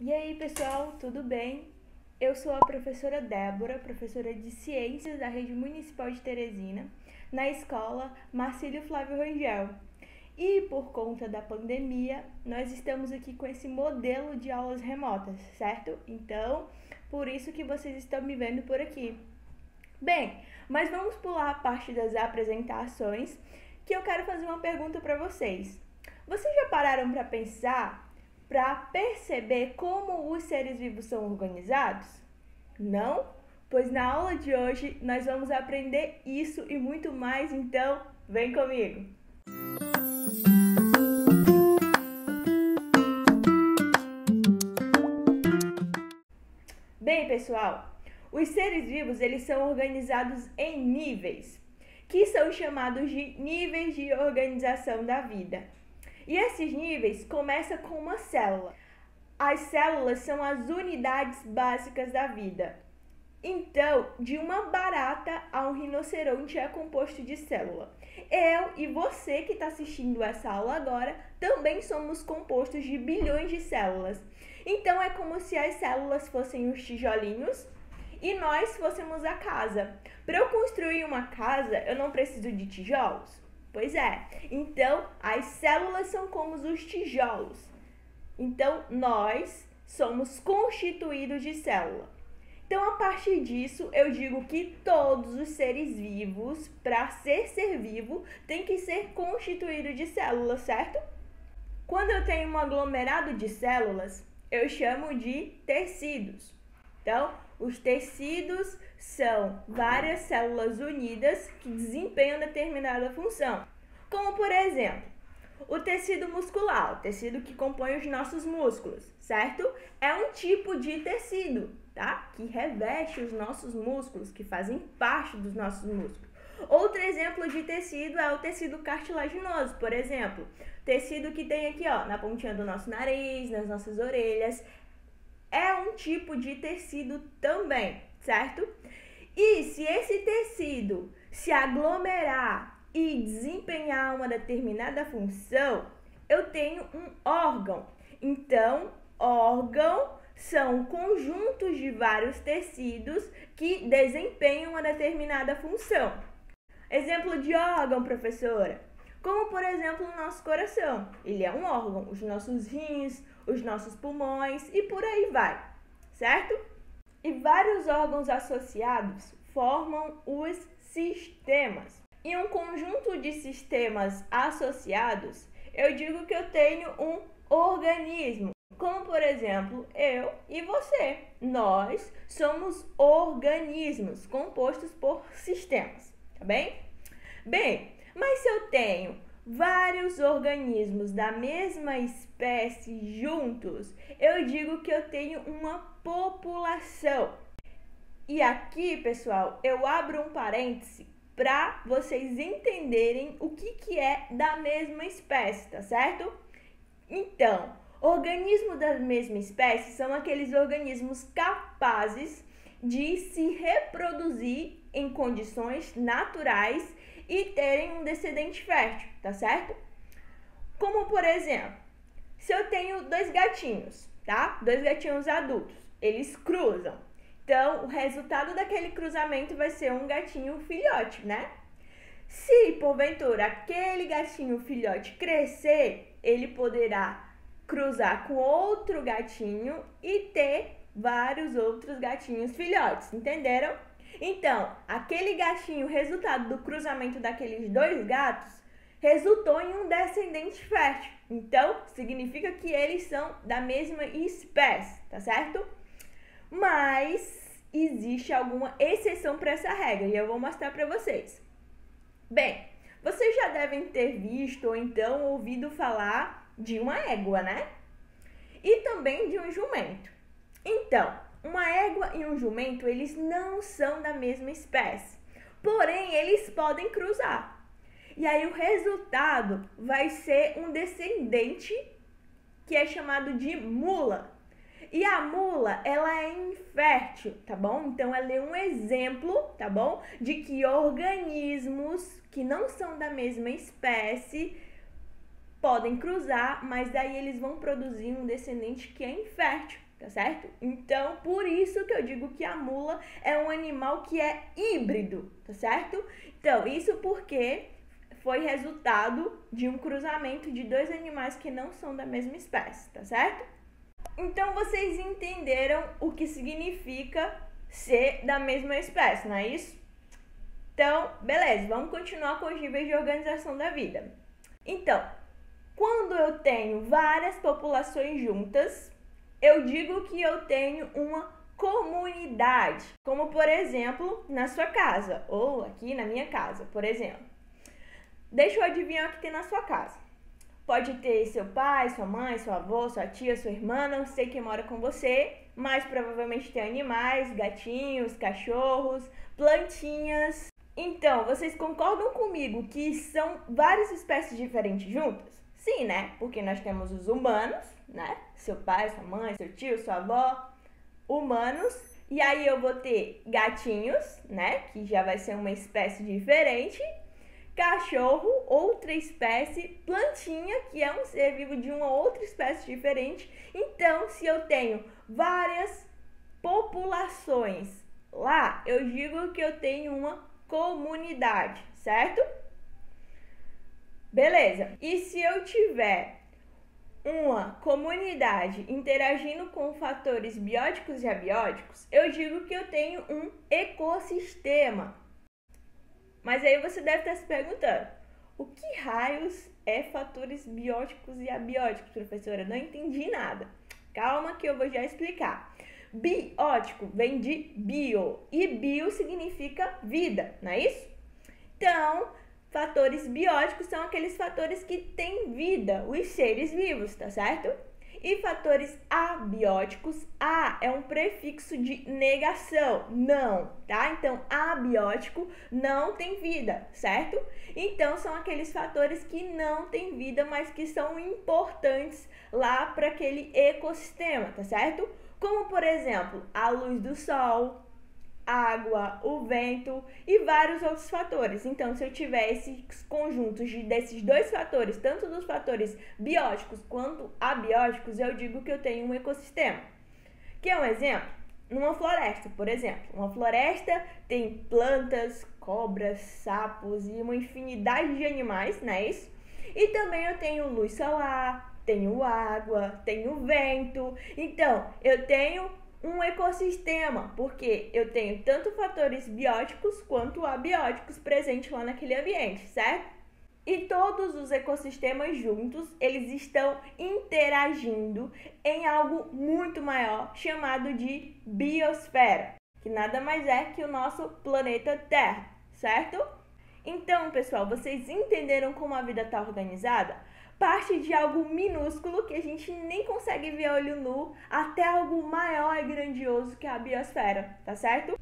E aí, pessoal, tudo bem? Eu sou a professora Débora, professora de Ciências da Rede Municipal de Teresina, na escola Marcílio Flávio Rangel. E por conta da pandemia, nós estamos aqui com esse modelo de aulas remotas, certo? Então, por isso que vocês estão me vendo por aqui. Bem, mas vamos pular a parte das apresentações, que eu quero fazer uma pergunta para vocês. Vocês já pararam para pensar, para perceber como os seres vivos são organizados? Não? Pois na aula de hoje nós vamos aprender isso e muito mais, então vem comigo! Bem, pessoal, os seres vivos eles são organizados em níveis, que são chamados de níveis de organização da vida. E esses níveis começam com uma célula. As células são as unidades básicas da vida. Então, de uma barata a um rinoceronte é composto de célula. Eu e você que está assistindo essa aula agora também somos compostos de bilhões de células. Então, é como se as células fossem os tijolinhos e nós fôssemos a casa. Para eu construir uma casa, eu não preciso de tijolos? Pois é, então as células são como os tijolos. Então nós somos constituídos de célula. Então a partir disso eu digo que todos os seres vivos, para ser vivo, tem que ser constituído de células, certo? Quando eu tenho um aglomerado de células, eu chamo de tecidos. Então, os tecidos são várias células unidas que desempenham determinada função. Como, por exemplo, o tecido muscular, o tecido que compõe os nossos músculos, certo? É um tipo de tecido, tá? Que reveste os nossos músculos, que fazem parte dos nossos músculos. Outro exemplo de tecido é o tecido cartilaginoso, por exemplo. Tecido que tem aqui, ó, na pontinha do nosso nariz, nas nossas orelhas. É um tipo de tecido também, certo? E se esse tecido se aglomerar e desempenhar uma determinada função, eu tenho um órgão. Então, órgão são conjuntos de vários tecidos que desempenham uma determinada função. Exemplo de órgão, professora. Como, por exemplo, o nosso coração. Ele é um órgão. Os nossos rins, os nossos pulmões e por aí vai, certo? E vários órgãos associados formam os sistemas. Em um conjunto de sistemas associados, eu digo que eu tenho um organismo. Como, por exemplo, eu e você. Nós somos organismos compostos por sistemas, tá bem? Bem, mas se eu tenho vários organismos da mesma espécie juntos, eu digo que eu tenho uma população. E aqui, pessoal, eu abro um parêntese para vocês entenderem o que é da mesma espécie, tá certo? Então, organismos da mesma espécie são aqueles organismos capazes de se reproduzir em condições naturais e terem um descendente fértil, tá certo? Como, por exemplo, se eu tenho dois gatinhos, tá? Dois gatinhos adultos, eles cruzam. Então, o resultado daquele cruzamento vai ser um gatinho filhote, né? Se, porventura, aquele gatinho filhote crescer, ele poderá cruzar com outro gatinho e ter vários outros gatinhos filhotes, entenderam? Então, aquele gatinho, resultado do cruzamento daqueles dois gatos, resultou em um descendente fértil. Então, significa que eles são da mesma espécie, tá certo? Mas existe alguma exceção para essa regra e eu vou mostrar para vocês. Bem, vocês já devem ter visto ou então ouvido falar de uma égua, né? E também de um jumento. Então, uma égua e um jumento, eles não são da mesma espécie, porém eles podem cruzar. E aí o resultado vai ser um descendente que é chamado de mula. E a mula, ela é infértil, tá bom? Então ela é um exemplo, tá bom? De que organismos que não são da mesma espécie podem cruzar, mas daí eles vão produzir um descendente que é infértil, tá certo? Então, por isso que eu digo que a mula é um animal que é híbrido, tá certo? Então, isso porque foi resultado de um cruzamento de dois animais que não são da mesma espécie, tá certo? Então, vocês entenderam o que significa ser da mesma espécie, não é isso? Então, beleza, vamos continuar com os níveis de organização da vida. Então, quando eu tenho várias populações juntas, eu digo que eu tenho uma comunidade, como por exemplo, na sua casa, ou aqui na minha casa, por exemplo. Deixa eu adivinhar o que tem na sua casa. Pode ter seu pai, sua mãe, seu avô, sua tia, sua irmã, não sei quem mora com você, mas provavelmente tem animais, gatinhos, cachorros, plantinhas. Então, vocês concordam comigo que são várias espécies diferentes juntas? Sim, né? Porque nós temos os humanos, né? Seu pai, sua mãe, seu tio, sua avó, humanos. E aí eu vou ter gatinhos, né? Que já vai ser uma espécie diferente. Cachorro, outra espécie, plantinha, que é um ser vivo de uma outra espécie diferente. Então, se eu tenho várias populações lá, eu digo que eu tenho uma comunidade, certo? Beleza. E se eu tiver uma comunidade interagindo com fatores bióticos e abióticos, eu digo que eu tenho um ecossistema. Mas aí você deve estar se perguntando, o que raios é fatores bióticos e abióticos, professora? Eu não entendi nada. Calma que eu vou já explicar. Biótico vem de bio, e bio significa vida, não é isso? Então, fatores bióticos são aqueles fatores que têm vida, os seres vivos, tá certo? E fatores abióticos, a é um prefixo de negação, não, tá? Então, abiótico não tem vida, certo? Então, são aqueles fatores que não têm vida, mas que são importantes lá para aquele ecossistema, tá certo? Como, por exemplo, a luz do sol, água, o vento e vários outros fatores. Então, se eu tiver esses conjuntos desses dois fatores, tanto dos fatores bióticos quanto abióticos, eu digo que eu tenho um ecossistema. Que é um exemplo? Numa floresta, por exemplo. Uma floresta tem plantas, cobras, sapos e uma infinidade de animais, não é isso? E também eu tenho luz solar, tenho água, tenho vento. Então, eu tenho um ecossistema, porque eu tenho tanto fatores bióticos quanto abióticos presentes lá naquele ambiente, certo? E todos os ecossistemas juntos, eles estão interagindo em algo muito maior, chamado de biosfera, que nada mais é que o nosso planeta Terra, certo? Então, pessoal, vocês entenderam como a vida está organizada? Parte de algo minúsculo que a gente nem consegue ver a olho nu até algo maior e grandioso que a biosfera, tá certo?